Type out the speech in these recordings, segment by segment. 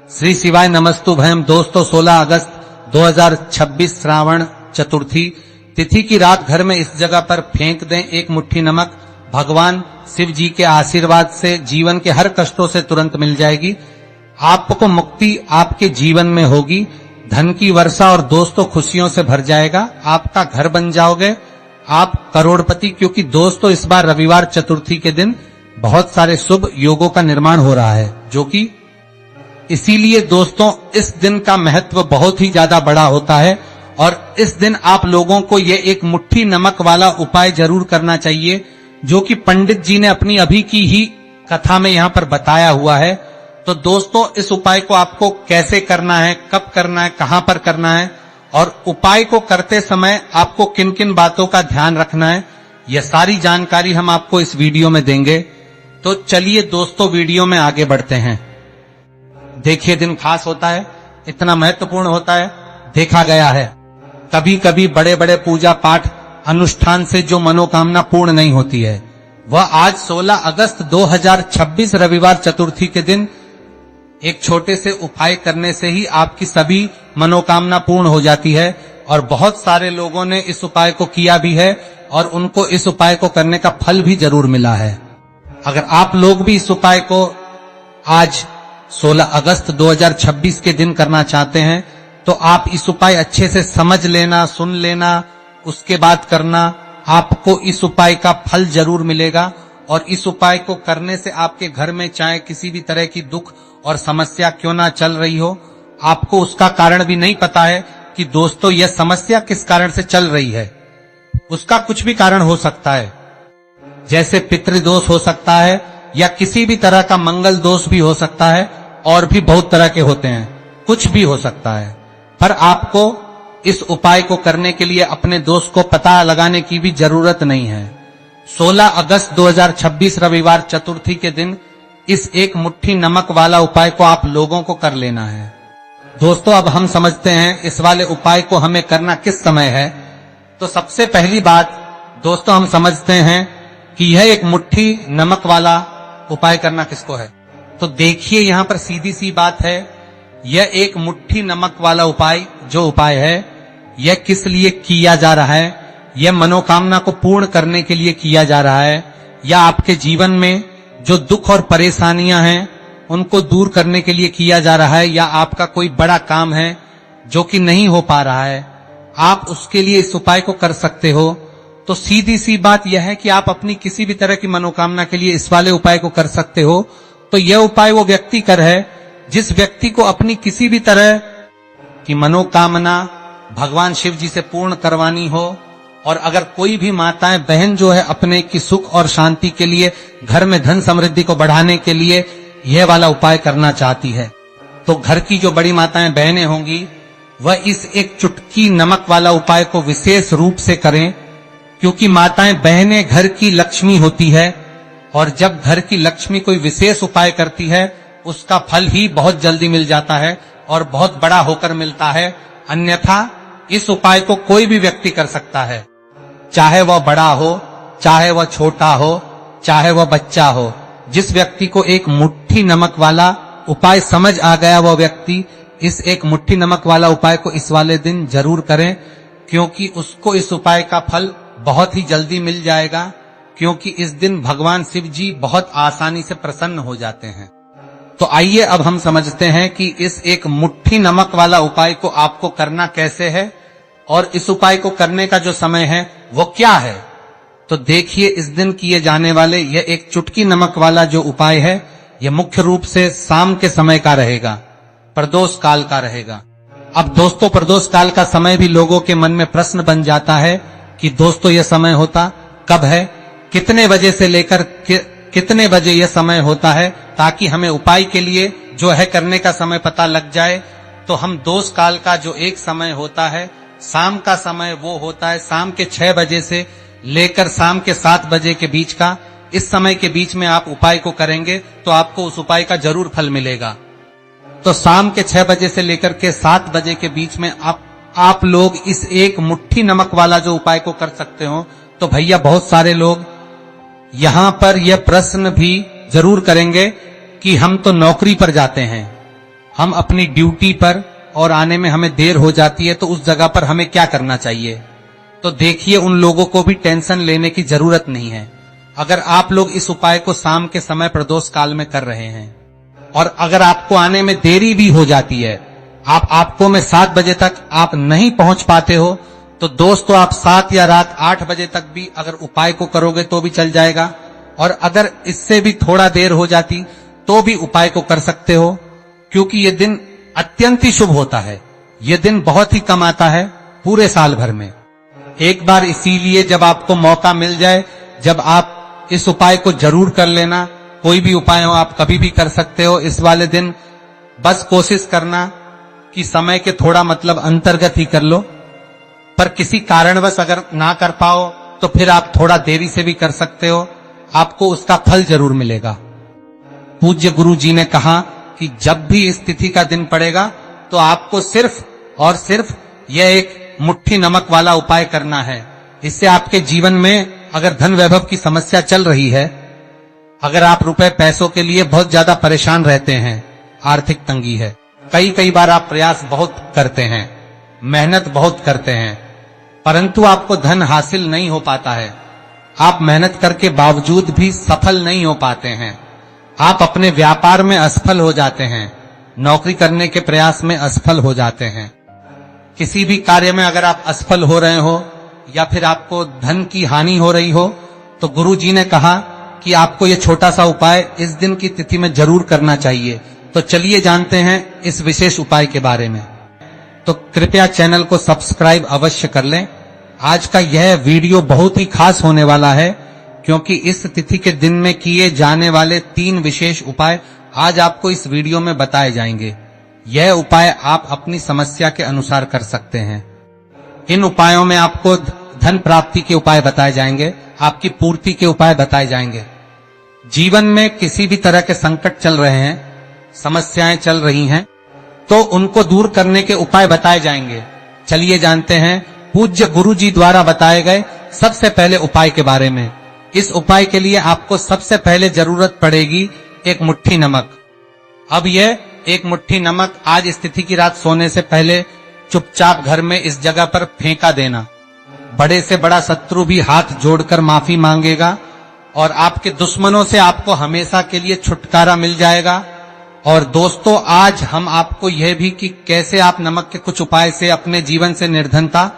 श्री शिवाय नमस्तुभयम। दोस्तों 16 अगस्त 2026 श्रावण चतुर्थी तिथि की रात घर में इस जगह पर फेंक दें एक मुट्ठी नमक। भगवान शिव जी के आशीर्वाद से जीवन के हर कष्टों से तुरंत मिल जाएगी। आपको मुक्ति आपके जीवन में होगी, धन की वर्षा और दोस्तों खुशियों से भर जाएगा। आपका घर बन जाओगे, आप करोड़पति। क्योंकि दोस्तों इस बार रविवार चतुर्थी के दिन बहुत सारे शुभ योगों का निर्माण हो रहा है, जो कि इसीलिए दोस्तों इस दिन का महत्व बहुत ही ज्यादा बड़ा होता है। और इस दिन आप लोगों को ये एक मुट्ठी नमक वाला उपाय जरूर करना चाहिए, जो कि पंडित जी ने अपनी अभी की ही कथा में यहाँ पर बताया हुआ है। तो दोस्तों इस उपाय को आपको कैसे करना है, कब करना है, कहां पर करना है और उपाय को करते समय आपको किन किन बातों का ध्यान रखना है, यह सारी जानकारी हम आपको इस वीडियो में देंगे। तो चलिए दोस्तों वीडियो में आगे बढ़ते हैं। देखिए दिन खास होता है, इतना महत्वपूर्ण होता है। देखा गया है कभी कभी बड़े बड़े पूजा पाठ अनुष्ठान से जो मनोकामना पूर्ण नहीं होती है, वह आज 16 अगस्त 2026 रविवार चतुर्थी के दिन एक छोटे से उपाय करने से ही आपकी सभी मनोकामना पूर्ण हो जाती है। और बहुत सारे लोगों ने इस उपाय को किया भी है और उनको इस उपाय को करने का फल भी जरूर मिला है। अगर आप लोग भी इस उपाय को आज 16 अगस्त 2026 के दिन करना चाहते हैं तो आप इस उपाय अच्छे से समझ लेना, सुन लेना, उसके बाद करना। आपको इस उपाय का फल जरूर मिलेगा। और इस उपाय को करने से आपके घर में चाहे किसी भी तरह की दुख और समस्या क्यों ना चल रही हो, आपको उसका कारण भी नहीं पता है कि दोस्तों यह समस्या किस कारण से चल रही है। उसका कुछ भी कारण हो सकता है, जैसे पितृदोष हो सकता है या किसी भी तरह का मंगल दोष भी हो सकता है, और भी बहुत तरह के होते हैं, कुछ भी हो सकता है। पर आपको इस उपाय को करने के लिए अपने दोष को पता लगाने की भी जरूरत नहीं है। 16 अगस्त 2026 रविवार चतुर्थी के दिन इस एक मुट्ठी नमक वाला उपाय को आप लोगों को कर लेना है। दोस्तों अब हम समझते हैं इस वाले उपाय को हमें करना किस समय है। तो सबसे पहली बात दोस्तों हम समझते हैं कि यह एक मुट्ठी नमक वाला उपाय करना किसको है। तो देखिए यहां पर सीधी सी बात है, यह एक मुट्ठी नमक वाला उपाय जो उपाय है यह किस लिए किया जा रहा है। यह मनोकामना को पूर्ण करने के लिए किया जा रहा है, या आपके जीवन में जो दुख और परेशानियां हैं उनको दूर करने के लिए किया जा रहा है, या आपका कोई बड़ा काम है जो कि नहीं हो पा रहा है, आप उसके लिए इस उपाय को कर सकते हो। तो सीधी सी बात यह है कि आप अपनी किसी भी तरह की मनोकामना के लिए इस वाले उपाय को कर सकते हो। तो यह उपाय वो व्यक्ति कर है जिस व्यक्ति को अपनी किसी भी तरह की मनोकामना भगवान शिव जी से पूर्ण करवानी हो। और अगर कोई भी माताएं बहन जो है अपने की सुख और शांति के लिए, घर में धन समृद्धि को बढ़ाने के लिए यह वाला उपाय करना चाहती है, तो घर की जो बड़ी माताएं बहनें होंगी वह इस एक चुटकी नमक वाला उपाय को विशेष रूप से करें। क्योंकि माताएं बहनें घर की लक्ष्मी होती है, और जब घर की लक्ष्मी कोई विशेष उपाय करती है उसका फल ही बहुत जल्दी मिल जाता है और बहुत बड़ा होकर मिलता है। अन्यथा इस उपाय को कोई भी व्यक्ति कर सकता है, चाहे वह बड़ा हो, चाहे वह छोटा हो, चाहे वह बच्चा हो। जिस व्यक्ति को एक मुट्ठी नमक वाला उपाय समझ आ गया, वह व्यक्ति इस एक मुट्ठी नमक वाला उपाय को इस वाले दिन जरूर करें, क्योंकि उसको इस उपाय का फल बहुत ही जल्दी मिल जाएगा। क्योंकि इस दिन भगवान शिव जी बहुत आसानी से प्रसन्न हो जाते हैं। तो आइए अब हम समझते हैं कि इस एक मुट्ठी नमक वाला उपाय को आपको करना कैसे है और इस उपाय को करने का जो समय है वो क्या है। तो देखिए इस दिन किए जाने वाले यह एक चुटकी नमक वाला जो उपाय है, यह मुख्य रूप से शाम के समय का रहेगा, प्रदोष काल का रहेगा। अब दोस्तों प्रदोष काल का समय भी लोगों के मन में प्रश्न बन जाता है कि दोस्तों यह समय होता कब है, कितने बजे से लेकर कितने बजे यह समय होता है, ताकि हमें उपाय के लिए जो है करने का समय पता लग जाए। तो हम दोष काल का जो एक समय होता है, शाम का समय, वो होता है शाम के 6 बजे से लेकर शाम के 7 बजे के बीच का। इस समय के बीच में आप उपाय को करेंगे तो आपको उस उपाय का जरूर फल मिलेगा। तो शाम के 6 बजे से लेकर के 7 बजे के बीच में आप लोग इस एक मुट्ठी नमक वाला जो उपाय को कर सकते हो। तो भैया बहुत सारे लोग यहां पर यह प्रश्न भी जरूर करेंगे कि हम तो नौकरी पर जाते हैं हम अपनी ड्यूटी पर और आने में हमें देर हो जाती है, तो उस जगह पर हमें क्या करना चाहिए? तो देखिए, उन लोगों को भी टेंशन लेने की जरूरत नहीं है। अगर आप लोग इस उपाय को शाम के समय प्रदोष काल में कर रहे हैं और अगर आपको आने में देरी भी हो जाती है, आपको में 7 बजे तक आप नहीं पहुंच पाते हो, तो दोस्तों आप 7 या रात 8 बजे तक भी अगर उपाय को करोगे तो भी चल जाएगा। और अगर इससे भी थोड़ा देर हो जाती तो भी उपाय को कर सकते हो, क्योंकि ये दिन अत्यंत ही शुभ होता है। ये दिन बहुत ही कम आता है पूरे साल भर में। एक बार इसीलिए जब आपको मौका मिल जाए, जब आप इस उपाय को जरूर कर लेना। कोई भी उपाय हो आप कभी भी कर सकते हो इस वाले दिन। बस कोशिश करना कि समय के थोड़ा मतलब अंतर्गत ही कर लो, पर किसी कारणवश अगर ना कर पाओ तो फिर आप थोड़ा देरी से भी कर सकते हो, आपको उसका फल जरूर मिलेगा। पूज्य गुरु जी ने कहा कि जब भी इस तिथि का दिन पड़ेगा तो आपको सिर्फ और सिर्फ यह एक मुट्ठी नमक वाला उपाय करना है। इससे आपके जीवन में अगर धन वैभव की समस्या चल रही है, अगर आप रुपए पैसों के लिए बहुत ज्यादा परेशान रहते हैं, आर्थिक तंगी है, कई बार आप प्रयास बहुत करते हैं, मेहनत बहुत करते हैं, परंतु आपको धन हासिल नहीं हो पाता है, आप मेहनत करके बावजूद भी सफल नहीं हो पाते हैं, आप अपने व्यापार में असफल हो जाते हैं, नौकरी करने के प्रयास में असफल हो जाते हैं, किसी भी कार्य में अगर आप असफल हो रहे हो या फिर आपको धन की हानि हो रही हो, तो गुरु जी ने कहा कि आपको ये छोटा सा उपाय इस दिन की तिथि में जरूर करना चाहिए। तो चलिए जानते हैं इस विशेष उपाय के बारे में। तो कृपया चैनल को सब्सक्राइब अवश्य कर लें। आज का यह वीडियो बहुत ही खास होने वाला है, क्योंकि इस तिथि के दिन में किए जाने वाले 3 विशेष उपाय आज आपको इस वीडियो में बताए जाएंगे। यह उपाय आप अपनी समस्या के अनुसार कर सकते हैं। इन उपायों में आपको धन प्राप्ति के उपाय बताए जाएंगे, आपकी पूर्ति के उपाय बताए जाएंगे। जीवन में किसी भी तरह के संकट चल रहे हैं, समस्याएं चल रही हैं, तो उनको दूर करने के उपाय बताए जाएंगे। चलिए जानते हैं पूज्य गुरु जी द्वारा बताए गए सबसे पहले उपाय के बारे में। इस उपाय के लिए आपको सबसे पहले जरूरत पड़ेगी एक मुट्ठी नमक। अब यह एक मुट्ठी नमक आज इस तिथि की रात सोने से पहले चुपचाप घर में इस जगह पर फेंका देना। बड़े से बड़ा शत्रु भी हाथ जोड़कर माफी मांगेगा और आपके दुश्मनों से आपको हमेशा के लिए छुटकारा मिल जाएगा। और दोस्तों, आज हम आपको यह भी कि कैसे आप नमक के कुछ उपाय से अपने जीवन से निर्धनता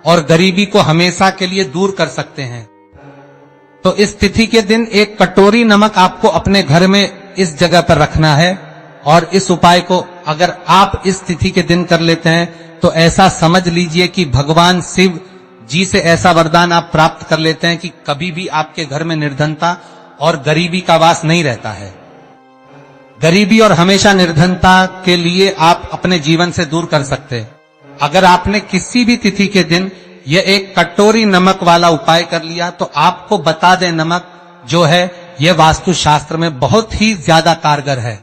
और गरीबी को हमेशा के लिए दूर कर सकते हैं। तो इस तिथि के दिन एक कटोरी नमक आपको अपने घर में इस जगह पर रखना है और इस उपाय को अगर आप इस तिथि के दिन कर लेते हैं तो ऐसा समझ लीजिए कि भगवान शिव जी से ऐसा वरदान आप प्राप्त कर लेते हैं कि कभी भी आपके घर में निर्धनता और गरीबी का वास नहीं रहता है। गरीबी और हमेशा निर्धनता के लिए आप अपने जीवन से दूर कर सकते हैं। अगर आपने किसी भी तिथि के दिन यह एक कटोरी नमक वाला उपाय कर लिया तो आपको बता दें, नमक जो है यह वास्तु शास्त्र में बहुत ही ज्यादा कारगर है।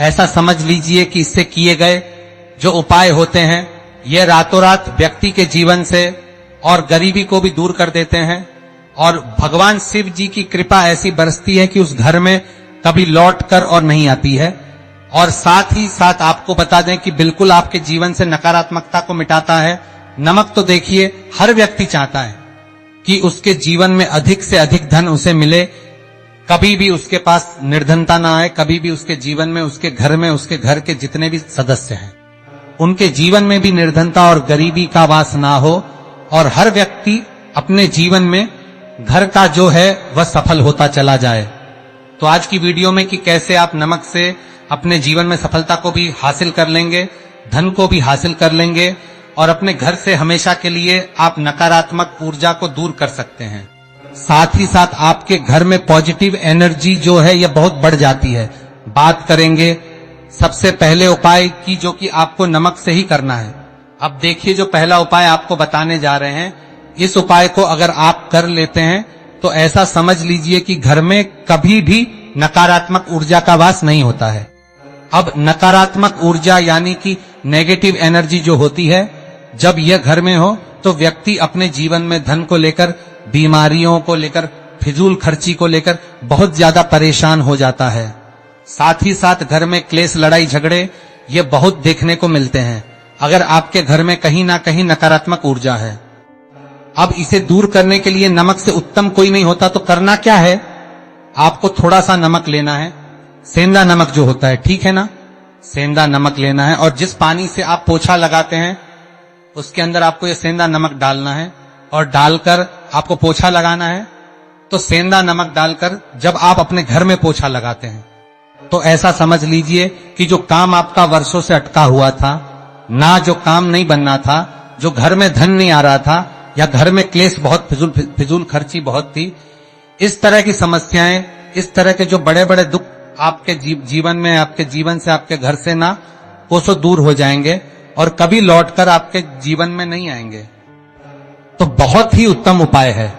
ऐसा समझ लीजिए कि इससे किए गए जो उपाय होते हैं यह रातों रात व्यक्ति के जीवन से और गरीबी को भी दूर कर देते हैं और भगवान शिव जी की कृपा ऐसी बरसती है कि उस घर में कभी लौट कर और नहीं आती है। और साथ ही साथ आपको बता दें कि बिल्कुल आपके जीवन से नकारात्मकता को मिटाता है। नमक तो देखिए हर व्यक्ति चाहता है कि उसके जीवन में अधिक से अधिक धन उसे मिले, कभी भी उसके पास निर्धनता ना आए, कभी भी उसके जीवन में, उसके घर में, उसके घर के जितने भी सदस्य हैं उनके जीवन में भी निर्धनता और गरीबी का वास ना हो और हर व्यक्ति अपने जीवन में घर का जो है वह सफल होता चला जाए। तो आज की वीडियो में कि कैसे आप नमक से अपने जीवन में सफलता को भी हासिल कर लेंगे, धन को भी हासिल कर लेंगे और अपने घर से हमेशा के लिए आप नकारात्मक ऊर्जा को दूर कर सकते हैं। साथ ही साथ आपके घर में पॉजिटिव एनर्जी जो है यह बहुत बढ़ जाती है। बात करेंगे सबसे पहले उपाय की, जो कि आपको नमक से ही करना है। अब देखिए, जो पहला उपाय आपको बताने जा रहे हैं, इस उपाय को अगर आप कर लेते हैं तो ऐसा समझ लीजिए कि घर में कभी भी नकारात्मक ऊर्जा का वास नहीं होता है। अब नकारात्मक ऊर्जा यानी कि नेगेटिव एनर्जी जो होती है, जब यह घर में हो तो व्यक्ति अपने जीवन में धन को लेकर, बीमारियों को लेकर, फिजूल खर्ची को लेकर बहुत ज्यादा परेशान हो जाता है। साथ ही साथ घर में क्लेश, लड़ाई झगड़े ये बहुत देखने को मिलते हैं अगर आपके घर में कहीं ना कहीं नकारात्मक ऊर्जा है। अब इसे दूर करने के लिए नमक से उत्तम कोई नहीं होता, तो करना क्या है, आपको थोड़ा सा नमक लेना है, सेंधा नमक जो होता है, ठीक है ना, सेंधा नमक लेना है, और जिस पानी से आप पोछा लगाते हैं उसके अंदर आपको ये सेंधा नमक डालना है और डालकर आपको पोछा लगाना है। तो सेंधा नमक डालकर जब आप अपने घर में पोछा लगाते हैं तो ऐसा समझ लीजिए कि जो काम आपका वर्षों से अटका हुआ था, ना जो काम नहीं बनना था, जो घर में धन नहीं आ रहा था, या घर में क्लेश बहुत, फिजूल खर्ची बहुत थी, इस तरह की समस्याएं, इस तरह के जो बड़े बड़े दुख आपके जीवन में, आपके जीवन से, आपके घर से ना कोसों दूर हो जाएंगे और कभी लौटकर आपके जीवन में नहीं आएंगे। तो बहुत ही उत्तम उपाय है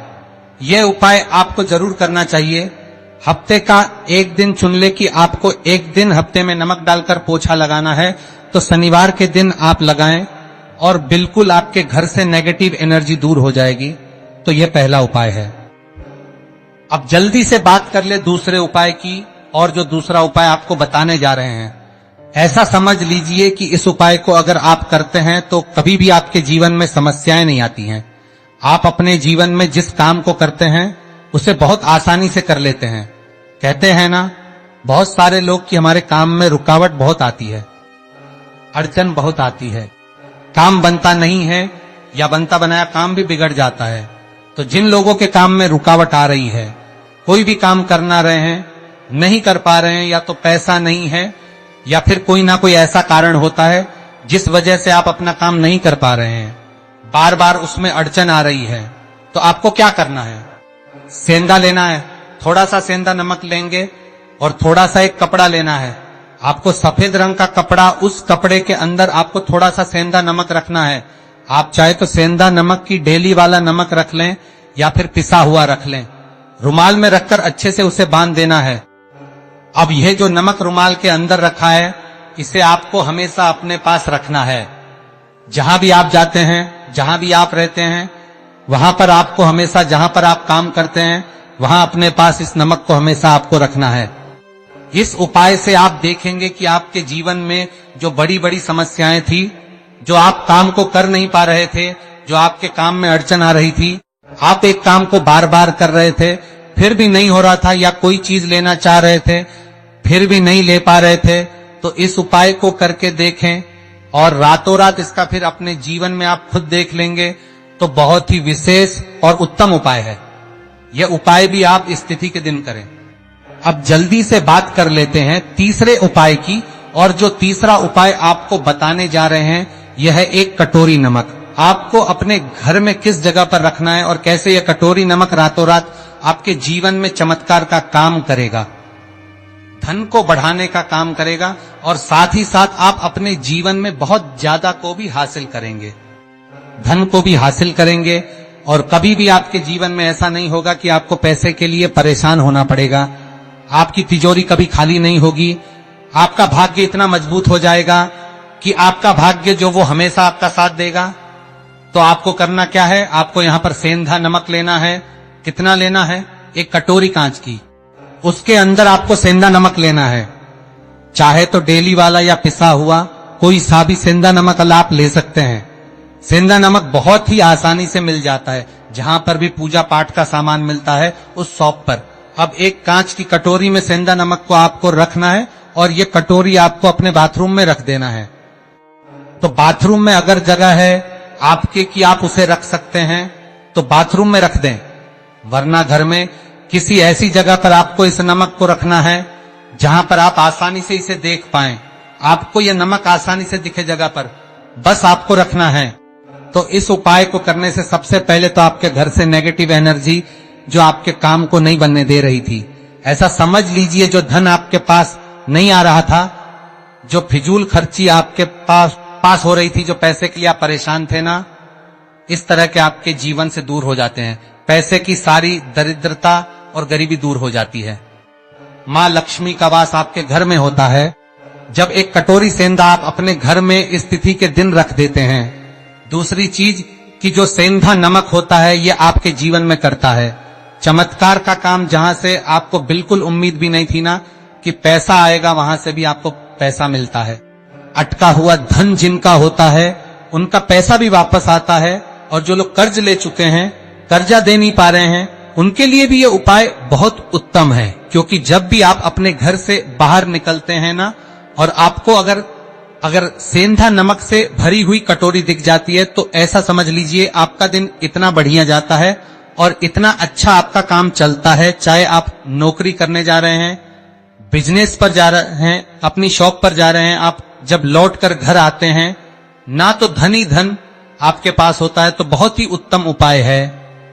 यह उपाय, आपको जरूर करना चाहिए। हफ्ते का एक दिन चुन ले कि आपको एक दिन हफ्ते में नमक डालकर पोछा लगाना है, तो शनिवार के दिन आप लगाएं और बिल्कुल आपके घर से नेगेटिव एनर्जी दूर हो जाएगी। तो यह पहला उपाय है। अब जल्दी से बात कर ले दूसरे उपाय की, और जो दूसरा उपाय आपको बताने जा रहे हैं, ऐसा समझ लीजिए कि इस उपाय को अगर आप करते हैं तो कभी भी आपके जीवन में समस्याएं नहीं आती हैं। आप अपने जीवन में जिस काम को करते हैं उसे बहुत आसानी से कर लेते हैं। कहते हैं ना बहुत सारे लोग कि हमारे काम में रुकावट बहुत आती है, अड़चन बहुत आती है, काम बनता नहीं है या बनता बनाया काम भी बिगड़ जाता है। तो जिन लोगों के काम में रुकावट आ रही है, कोई भी काम करना रहे हैं, नहीं कर पा रहे हैं, या तो पैसा नहीं है या फिर कोई ना कोई ऐसा कारण होता है जिस वजह से आप अपना काम नहीं कर पा रहे हैं, बार बार उसमें अड़चन आ रही है, तो आपको क्या करना है, सेंधा लेना है, थोड़ा सा सेंधा नमक लेंगे और थोड़ा सा एक कपड़ा लेना है। आपको सफेद रंग का कपड़ा, उस कपड़े के अंदर आपको थोड़ा सा सेंधा नमक रखना है। आप चाहे तो सेंधा नमक की डेली वाला नमक रख लें या फिर पिसा हुआ रख लें, रुमाल में रखकर अच्छे से उसे बांध देना है। अब यह जो नमक रुमाल के अंदर रखा है, इसे आपको हमेशा अपने पास रखना है। जहां भी आप जाते हैं, जहां भी आप रहते हैं, वहां पर आपको हमेशा, जहां पर आप काम करते हैं, वहां अपने पास इस नमक को हमेशा आपको रखना है। इस उपाय से आप देखेंगे कि आपके जीवन में जो बड़ी बड़ी समस्याएं थी, जो आप काम को कर नहीं पा रहे थे, जो आपके काम में अड़चन आ रही थी, आप एक काम को बार बार कर रहे थे फिर भी नहीं हो रहा था, या कोई चीज लेना चाह रहे थे फिर भी नहीं ले पा रहे थे, तो इस उपाय को करके देखें और रातों रात इसका फिर अपने जीवन में आप खुद देख लेंगे। तो बहुत ही विशेष और उत्तम उपाय है। यह उपाय भी आप स्थिति के दिन करें। अब जल्दी से बात कर लेते हैं तीसरे उपाय की, और जो तीसरा उपाय आपको बताने जा रहे हैं यह है एक कटोरी नमक। आपको अपने घर में किस जगह पर रखना है और कैसे यह कटोरी नमक रातों रात आपके जीवन में चमत्कार का काम करेगा, धन को बढ़ाने का काम करेगा, और साथ ही साथ आप अपने जीवन में बहुत ज्यादा को भी हासिल करेंगे, धन को भी हासिल करेंगे। और कभी भी आपके जीवन में ऐसा नहीं होगा कि आपको पैसे के लिए परेशान होना पड़ेगा, आपकी तिजोरी कभी खाली नहीं होगी, आपका भाग्य इतना मजबूत हो जाएगा कि आपका भाग्य जो वो हमेशा आपका साथ देगा। तो आपको करना क्या है, आपको यहां पर सेंधा नमक लेना है। कितना लेना है, एक कटोरी कांच की, उसके अंदर आपको सेंधा नमक लेना है। चाहे तो डेली वाला या पिसा हुआ कोई सा भी सेंधा नमक आप ले सकते हैं। सेंधा नमक बहुत ही आसानी से मिल जाता है, जहां पर भी पूजा पाठ का सामान मिलता है उस शॉप पर। अब एक कांच की कटोरी में सेंधा नमक को आपको रखना है और ये कटोरी आपको अपने बाथरूम में रख देना है। तो बाथरूम में अगर जगह है आपके कि आप उसे रख सकते हैं तो बाथरूम में रख दें, वरना घर में किसी ऐसी जगह पर आपको इस नमक को रखना है जहां पर आप आसानी से इसे देख पाएं, आपको यह नमक आसानी से दिखे जगह पर बस आपको रखना है। तो इस उपाय को करने से सबसे पहले तो आपके घर से नेगेटिव एनर्जी जो आपके काम को नहीं बनने दे रही थी, ऐसा समझ लीजिए जो धन आपके पास नहीं आ रहा था, जो फिजूल खर्ची आपके पास हो रही थी, जो पैसे के लिए आप परेशान थे ना, इस तरह के आपके जीवन से दूर हो जाते हैं। पैसे की सारी दरिद्रता और गरीबी दूर हो जाती है। मां लक्ष्मी का वास आपके घर में होता है जब एक कटोरी सेंधा आप अपने घर में इस तिथि के दिन रख देते हैं। दूसरी चीज कि जो सेंधा नमक होता है ये आपके जीवन में करता है चमत्कार का काम, जहां से आपको बिल्कुल उम्मीद भी नहीं थी ना कि पैसा आएगा, वहां से भी आपको पैसा मिलता है। अटका हुआ धन जिनका होता है उनका पैसा भी वापस आता है, और जो लोग कर्ज ले चुके हैं, कर्जा दे नहीं पा रहे हैं, उनके लिए भी ये उपाय बहुत उत्तम है। क्योंकि जब भी आप अपने घर से बाहर निकलते हैं ना, और आपको अगर सेंधा नमक से भरी हुई कटोरी दिख जाती है, तो ऐसा समझ लीजिए आपका दिन इतना बढ़िया जाता है और इतना अच्छा आपका काम चलता है। चाहे आप नौकरी करने जा रहे हैं, बिजनेस पर जा रहे हैं, अपनी शॉप पर जा रहे हैं, आप जब लौट कर घर आते हैं ना, तो धन ही धन आपके पास होता है। तो बहुत ही उत्तम उपाय है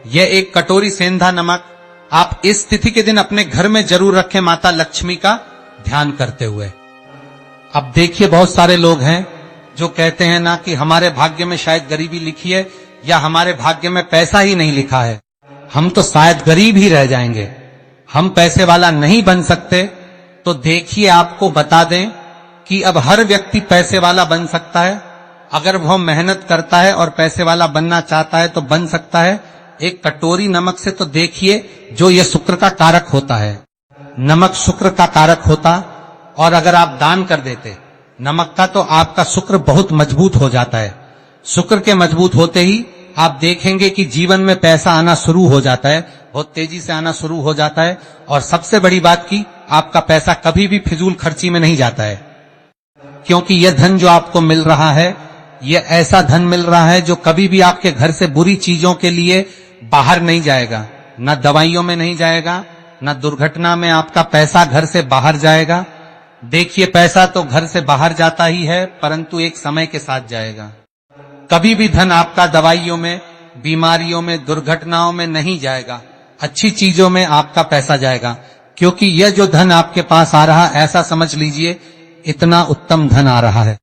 यह एक कटोरी सेंधा नमक। आप इस तिथि के दिन अपने घर में जरूर रखें, माता लक्ष्मी का ध्यान करते हुए। अब देखिए, बहुत सारे लोग हैं जो कहते हैं ना कि हमारे भाग्य में शायद गरीबी लिखी है, या हमारे भाग्य में पैसा ही नहीं लिखा है, हम तो शायद गरीब ही रह जाएंगे, हम पैसे वाला नहीं बन सकते। तो देखिए, आपको बता दें कि अब हर व्यक्ति पैसे वाला बन सकता है, अगर वह मेहनत करता है और पैसे वाला बनना चाहता है तो बन सकता है। एक कटोरी नमक से तो देखिए, जो ये शुक्र का कारक होता है, नमक शुक्र का कारक होता, और अगर आप दान कर देते नमक का, तो आपका शुक्र बहुत मजबूत हो जाता है। शुक्र के मजबूत होते ही आप देखेंगे कि जीवन में पैसा आना शुरू हो जाता है, बहुत तेजी से आना शुरू हो जाता है। और सबसे बड़ी बात की, आपका पैसा कभी भी फिजूल खर्ची में नहीं जाता है, क्योंकि यह धन जो आपको मिल रहा है, यह ऐसा धन मिल रहा है जो कभी भी आपके घर से बुरी चीजों के लिए बाहर नहीं जाएगा, न दवाइयों में नहीं जाएगा, न दुर्घटना में आपका पैसा घर से बाहर जाएगा। देखिए, पैसा तो घर से बाहर जाता ही है, परंतु एक समय के साथ जाएगा। कभी भी धन आपका दवाइयों में, बीमारियों में, दुर्घटनाओं में नहीं जाएगा, अच्छी चीजों में आपका पैसा जाएगा। क्योंकि यह जो धन आपके पास आ रहा, ऐसा समझ लीजिए इतना उत्तम धन आ रहा है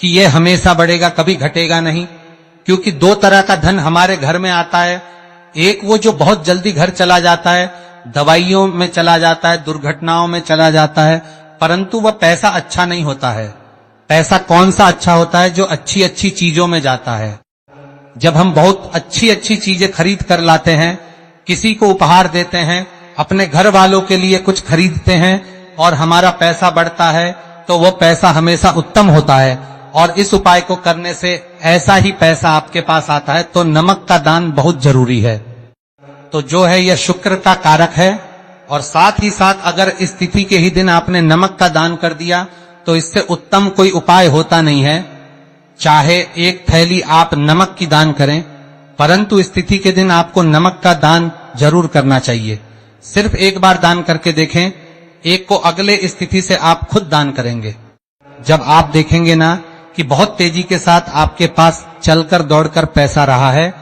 कि यह हमेशा बढ़ेगा, कभी घटेगा नहीं। क्योंकि दो तरह का धन हमारे घर में आता है, एक वो जो बहुत जल्दी घर चला जाता है, दवाइयों में चला जाता है, दुर्घटनाओं में चला जाता है, परंतु वह पैसा अच्छा नहीं होता है। पैसा कौन सा अच्छा होता है? जो अच्छी अच्छी चीजों में जाता है। जब हम बहुत अच्छी अच्छी चीजें खरीद कर लाते हैं, किसी को उपहार देते हैं, अपने घर वालों के लिए कुछ खरीदते हैं और हमारा पैसा बढ़ता है, तो वो पैसा हमेशा उत्तम होता है। और इस उपाय को करने से ऐसा ही पैसा आपके पास आता है। तो नमक का दान बहुत जरूरी है। तो जो है यह शुक्र का कारक है, और साथ ही साथ अगर इस तिथि के ही दिन आपने नमक का दान कर दिया, तो इससे उत्तम कोई उपाय होता नहीं है। चाहे एक थैली आप नमक की दान करें, परंतु इस तिथि के दिन आपको नमक का दान जरूर करना चाहिए। सिर्फ एक बार दान करके देखें, एक को अगले इस तिथि से आप खुद दान करेंगे। जब आप देखेंगे ना कि बहुत तेजी के साथ आपके पास चलकर दौड़कर पैसा रहा है।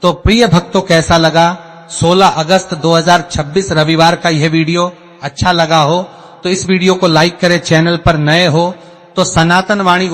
तो प्रिय भक्तों, कैसा लगा 16 अगस्त 2026 रविवार का यह वीडियो? अच्छा लगा हो तो इस वीडियो को लाइक करें। चैनल पर नए हो तो सनातन वाणी